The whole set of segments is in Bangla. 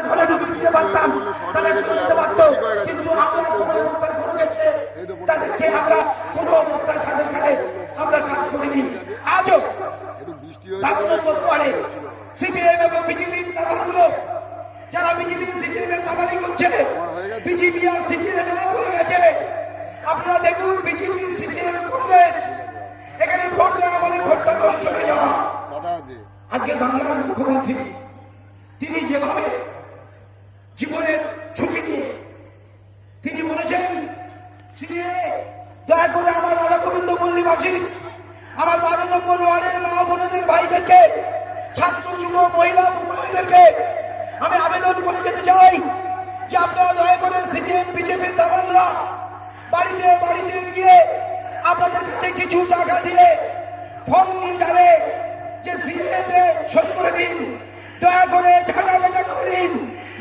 ঘরে ঢুকে দিতে পারতাম, তারা চলে যেতে পারত, কিন্তু আমরা কোনো অবস্থায় কোনো ক্ষেত্রে তাদেরকে আমরা কোনো অবস্থায় তাদের কাছে আমরা কাজ করিনি। আজও 12 নম্বর ওয়ার্ডে সিপিএম এবং বিজেপির নেতাগুলো যারা বিজেপি সিপিএম এর দালালি করছে, বিজেপি আর সিপিএম এক হয়ে গেছে। আপনারা দেখুন, বিজেপি সিপিএম কংগ্রেস এখানে ভোট দেওয়া মানে ভোটটা নষ্ট হয়ে যাওয়া। আজকে বাংলার মুখ্যমন্ত্রী তিনি যেভাবে জীবনের ঝুঁকি নিয়ে তিনি বলেছেন, দয়া করে আমার রাধা গোবিন্দ পল্লীবাসী, আমার 12 নম্বর ওয়ার্ডের মা বোনদের ভাইদেরকে, ছাত্র যুব মহিলা মহিলাদেরকে আমি আবেদন করে যেতে চাই যে আপনারা দয়া করে সিপিএম বিজেপির দালালরা বাড়িতে বাড়িতে গিয়ে আপনাদের কাছে কিছু টাকা দিয়ে ফর্ম নিয়ে যাবে যে সিএতে সই করে দিন, দয়া করে ঝাঁটা বেটা করে দিন,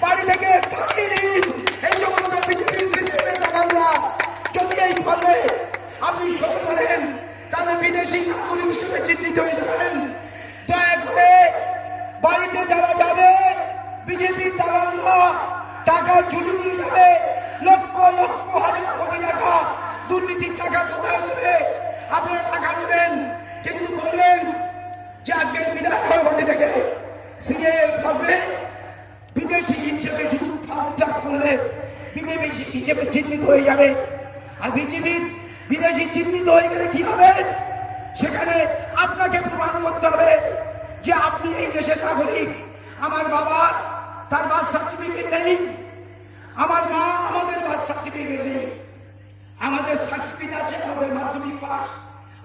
বাড়ি থেকে তাড়িয়ে দিন। এই সমস্ত বিজেপি সিপিএমের দালালরা যদি এই ফর্মে আপনি সই করেন তাহলে বিদেশি নাগরিক হিসেবে চিহ্নিত হয়ে যাবেন। দয়া করে বাড়িতে যারা যাবে বিজেপি দালালরা টাকা চুরি নিয়ে যাবে, লক্ষ লক্ষ হাজার কোটি টাকা দুর্নীতির টাকা কোথায় দেবে? আপনারা টাকা দেবেন, কিন্তু বললেন যে আজকের বিধায়ক বাড়ি থেকে সিএ ফর্মে বিদেশি হিসেবে শুধু ফর্ম করলে বিজেপি হিসেবে চিহ্নিত হয়ে যাবে। আর বিজেপির বিদেশি চিহ্নিত হয়ে গেলে কি হবে? সেখানে আপনাকে প্রমাণ করতে হবে যে আপনি এই দেশের নাগরিক। আমার বাবা তার বার্থ সার্টিফিকেট নেই, আমার মা আমাদের বার্থ সার্টিফিকেট নেই, আমাদের সার্টিফিকেট আছে আমাদের মাধ্যমিক পাস,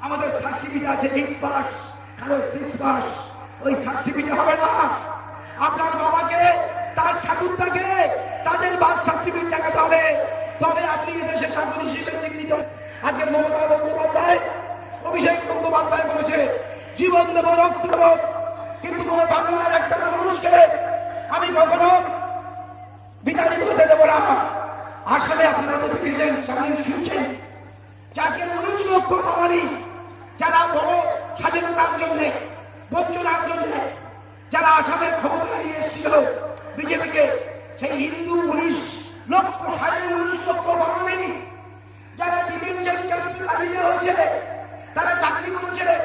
আমাদের সার্টিফিকেট আছে 8 পাস, কারো 6 পাস। ওই সার্টিফিকেট হবে না। আপনার বাবাকে তার ঠাকুরদাকে তাদের বার্থ সার্টিফিকেট দেখাতে হবে, তবে আপনি দেশের নাগরিক হিসেবে চিহ্নিত। আজকের মমতা বন্দ্যোপাধ্যায়, অভিষেক বন্দ্যোপাধ্যায় বলেছে জীবন দেব রক্ত দেব, কিন্তু বাংলার একটা মানুষকে আমি কখনো বিতাড়িত হতে দেবো না। আসামে আপনারা তো দেখেছেন, শুনছেন, যাকে 19 লক্ষ বাঙালি যারা বড় স্বাধীনতার জন্য বঞ্চনার জন্য যারা আসামের ক্ষমতা নিয়ে এসেছিল বিজেপিকে, সেই হিন্দু 19 লক্ষ 19.5 লক্ষ বাঙালি যারা ডিটেনশন ক্যাম্পে কাটিয়ে হয়েছে, তারা চাকরি করেছে।